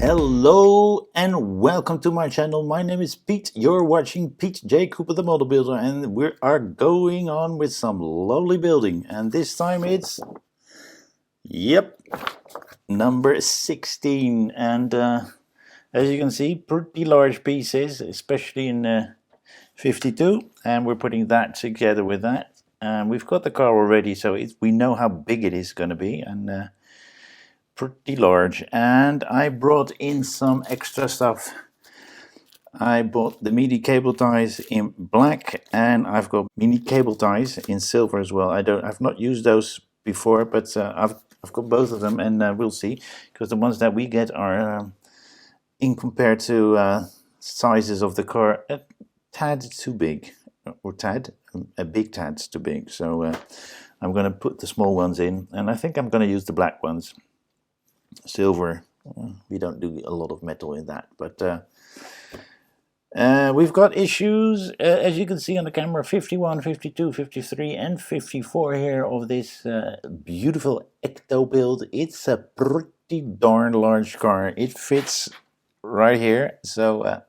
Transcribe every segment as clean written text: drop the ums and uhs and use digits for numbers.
Hello and welcome to my channel. My name is Pete. You're watching Pete J. Cooper the Model Builder, and we are going on with some lovely building. And this time it's, number 16. And as you can see, pretty large pieces, especially in 52. And we're putting that together with that. And we've got the car already, so we know how big it is going to be. And pretty large. And I brought in some extra stuff. I bought the mini cable ties in black, and I've got mini cable ties in silver as well. I've not used those before, but I've got both of them, and we'll see, because the ones that we get are in compared to sizes of the car a tad too big, or a big tad too big. So I'm going to put the small ones in, and I think I'm going to use the black ones. Silver, we don't do a lot of metal in that, but we've got issues, as you can see on the camera, 51, 52, 53 and 54 here of this beautiful Ecto build. It's a pretty darn large car. It fits right here, so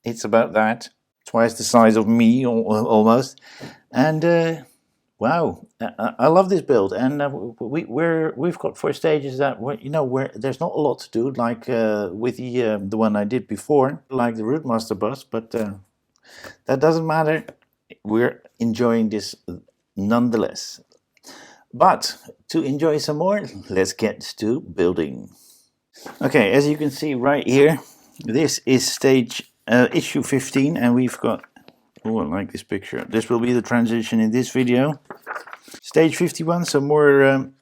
it's about that, twice the size of me almost. And wow, I love this build, and we've got 4 stages that where there's not a lot to do, like with the one I did before, like the Rootmaster bus, but that doesn't matter. We're enjoying this nonetheless. But to enjoy some more, let's get to building. Okay, as you can see right here, this is stage issue 15, and we've got. Oh, I like this picture. This will be the transition in this video. Stage 51, some more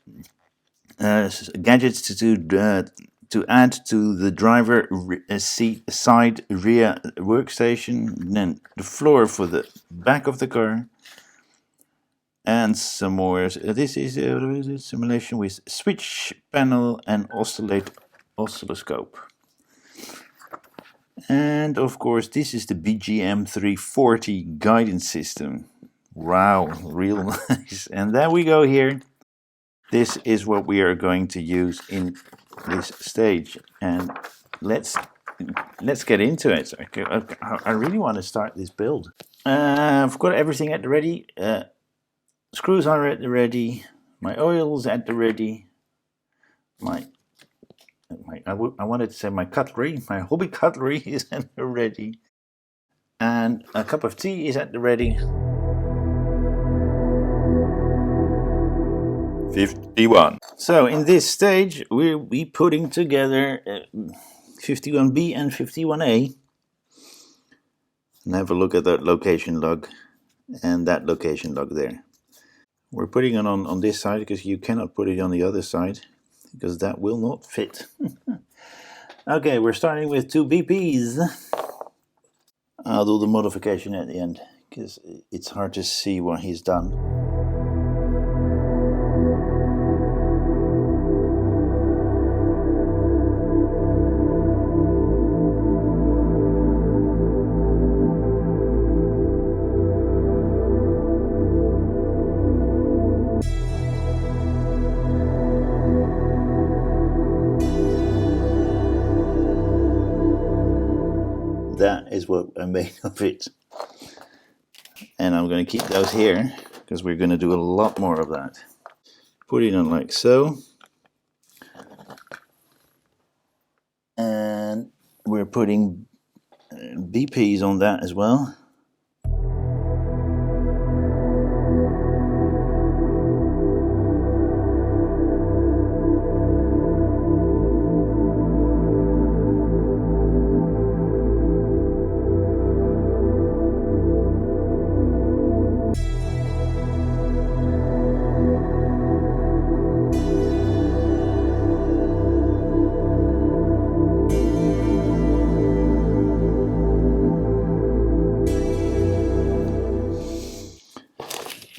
gadgets to add to the driver seat side rear workstation. Then the floor for the back of the car. And some more. This is a simulation with switch panel and oscilloscope. And of course, this is the BGM 340 guidance system. Wow, real nice. And there we go here. This is what we are going to use in this stage. And let's get into it. I really want to start this build. I've got everything at the ready. Screws are at the ready. My oil's at the ready. I wanted to say my cutlery, my hobby cutlery is at the ready. And a cup of tea is at the ready. 51. So in this stage, we'll be putting together 51B and 51A. And have a look at that location log and that location log there. We're putting it on this side because you cannot put it on the other side, because that will not fit. Okay, we're starting with 2 BPs. I'll do the modification at the end, because it's hard to see what he's done. That is what I made of it, and I'm going to keep those here because we're going to do a lot more of that. Put it on like so, and we're putting BPs on that as well.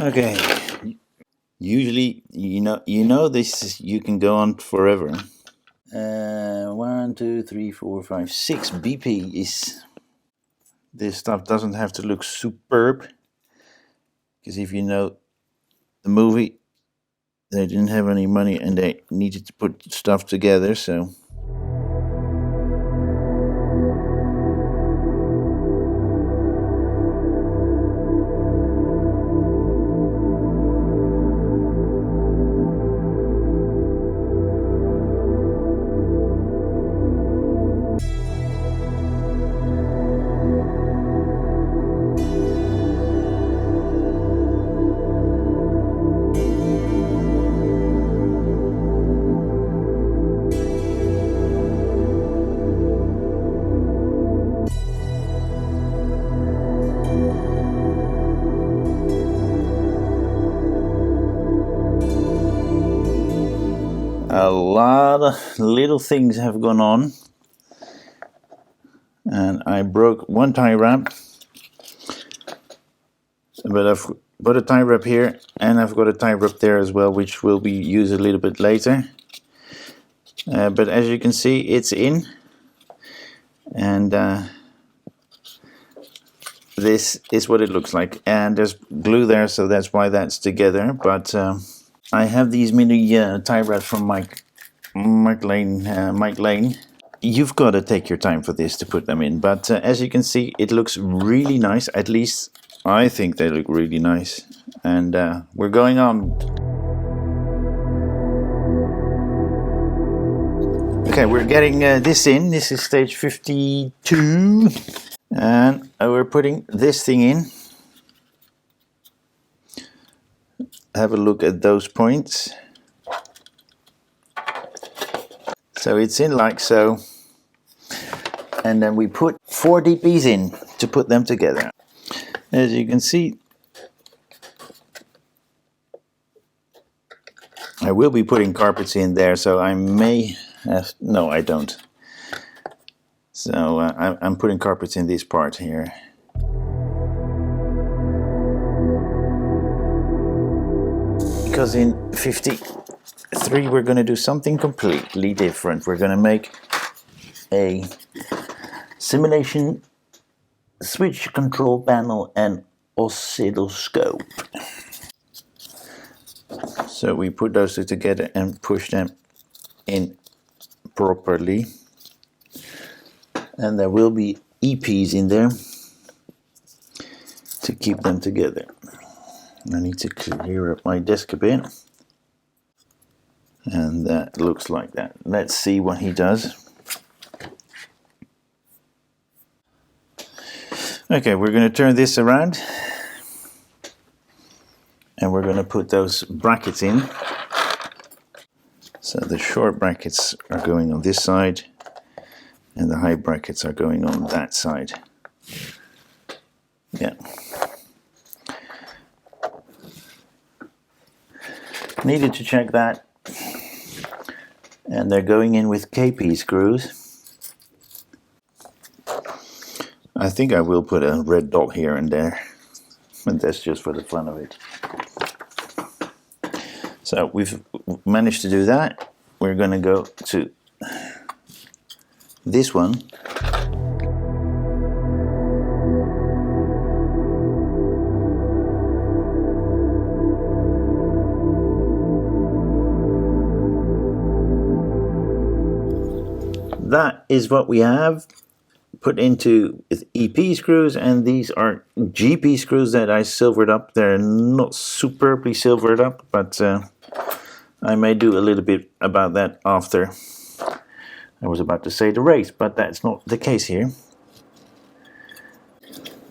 Okay, usually you know this you can go on forever. 1, 2, 3, 4, 5, 6 BP is. This stuff doesn't have to look superb, because if you know the movie, they didn't have any money and they needed to put stuff together, so a lot of little things have gone on, and I broke one tie wrap, but I've got a tie wrap here and I've got a tie wrap there as well, which will be used a little bit later. But as you can see, it's in, and this is what it looks like, and there's glue there, so that's why that's together. But I have these mini tie wraps from Mike Lane. You've got to take your time for this to put them in, but as you can see, it looks really nice. At least I think they look really nice, and we're going on. Okay, we're getting this in. This is stage 52, and we're putting this thing in. Have a look at those points. So it's in like so, and then we put 4 DPs in to put them together. As you can see, I will be putting carpets in there, so I may have, no I don't. So I'm putting carpets in this part here. Because in 53 we're going to do something completely different. We're going to make a simulation switch control panel and oscilloscope. So we put those two together and push them in properly. And there will be EPs in there to keep them together. I need to clear up my desk a bit. And that looks like that. Let's see what he does. Okay, we're going to turn this around. And we're going to put those brackets in. So the short brackets are going on this side, and the high brackets are going on that side. Yeah. Needed to check that. And they're going in with KP screws. I think I will put a red dot here and there, but that's just for the fun of it. So we've managed to do that. We're going to go to this one. That is what we have put into with EP screws, and these are GP screws that I silvered up. They're not superbly silvered up, but I may do a little bit about that after. I was about to say the race, but that's not the case here.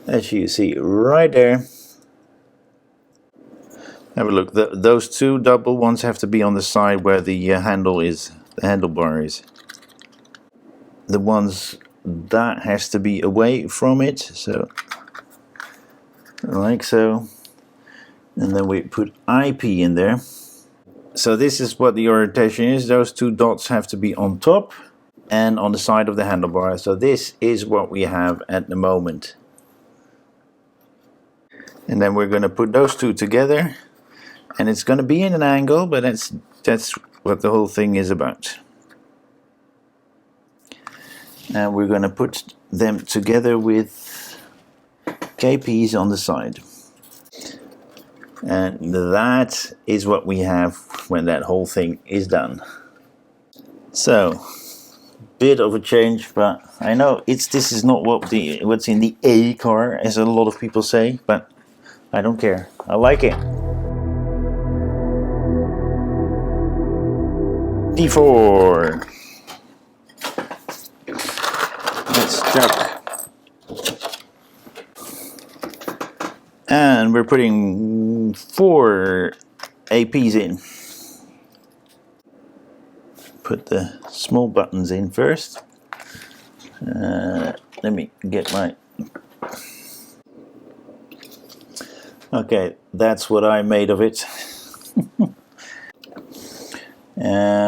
As you see right there. Have a look. Those two double ones have to be on the side where the handle is, the handlebar is. The ones that has to be away from it, so like so. And then we put IP in there. So this is what the orientation is. Those two dots have to be on top and on the side of the handlebar. So this is what we have at the moment. And then we're going to put those two together, and it's going to be in an angle, but that's what the whole thing is about. And we're going to put them together with KPs on the side. And that is what we have when that whole thing is done. So, bit of a change, but I know this is not what's in the A car, as a lot of people say, but I don't care. I like it. D4. It's stuck. And we're putting 4 APs in. Put the small buttons in first. Let me get my... Okay, that's what I made of it.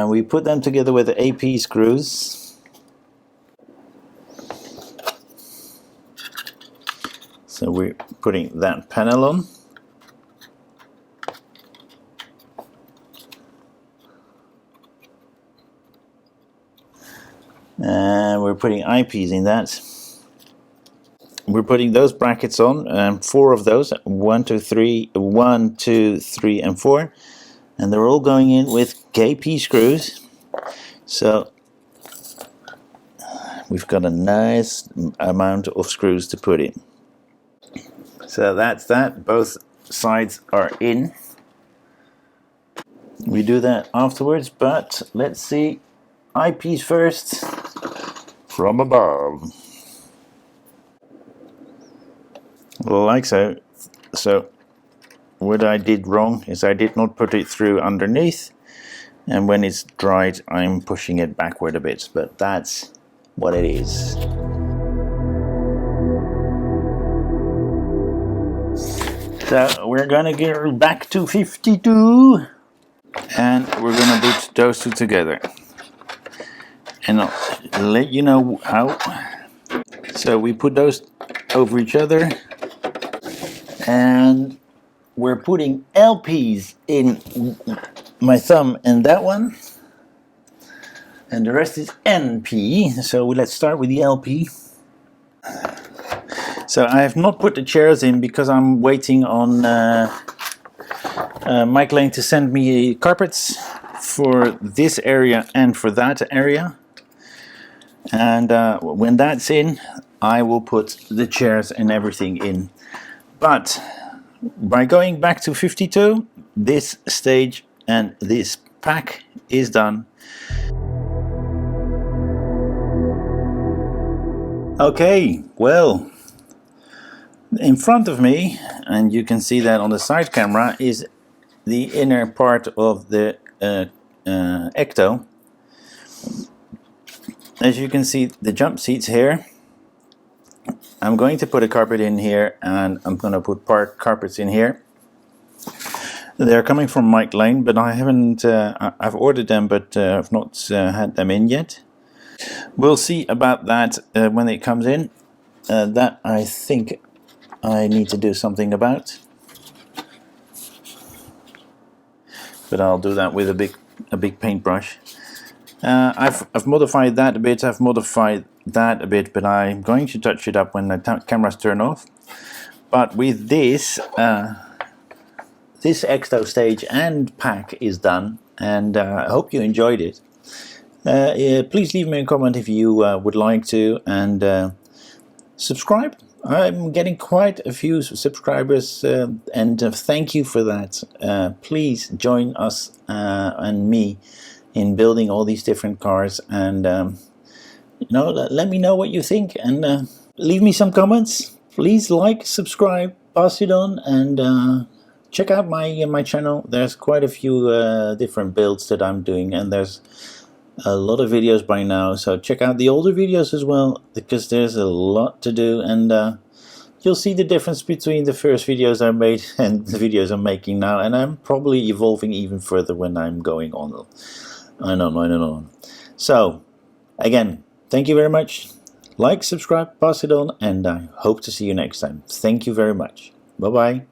We put them together with the AP screws. So we're putting that panel on. And we're putting eyepiece in that. We're putting those brackets on, 4 of those, 1, 2, 3, 1, 2, 3, and 4, and they're all going in with K.i.t.t screws. So we've got a nice amount of screws to put in. So that's that. Both sides are in. We do that afterwards, but let's see eyepiece first from above. Like so. So what I did wrong is I did not put it through underneath, and when it's dried I'm pushing it backward a bit, but that's what it is. So we're gonna get back to 52 and we're gonna put those two together, and I'll let you know how. So we put those over each other, and we're putting LPs in my thumb and that one, and the rest is NP. So let's start with the LP. So I have not put the chairs in because I'm waiting on Mike Lane to send me carpets for this area and for that area, and when that's in I will put the chairs and everything in. But by going back to 52, this stage and this pack is done. Okay, well, in front of me, and you can see that on the side camera, is the inner part of the Ecto. As you can see, the jump seats here. I'm going to put a carpet in here, and I'm going to put carpets in here. They're coming from Mike Lane, but I haven't. I've ordered them, but I've not had them in yet. We'll see about that when it comes in. That I think I need to do something about, but I'll do that with a big paintbrush. I've modified that a bit. I've modified that a bit, but I'm going to touch it up when the cameras turn off. But with this, this Ecto stage and pack is done, and I hope you enjoyed it. Please leave me a comment if you would like to, and subscribe. I'm getting quite a few subscribers, and thank you for that. Please join us and me in building all these different cars, and you know, let me know what you think, and leave me some comments. Please like, subscribe, pass it on, and check out my channel. There's quite a few different builds that I'm doing, and there's a lot of videos by now, so check out the older videos as well, because there's a lot to do, and you'll see the difference between the first videos I made and the videos I'm making now, and I'm probably evolving even further when I'm going on and on. So again, thank you very much. Like, subscribe, pass it on, and I hope to see you next time. Thank you very much. Bye bye.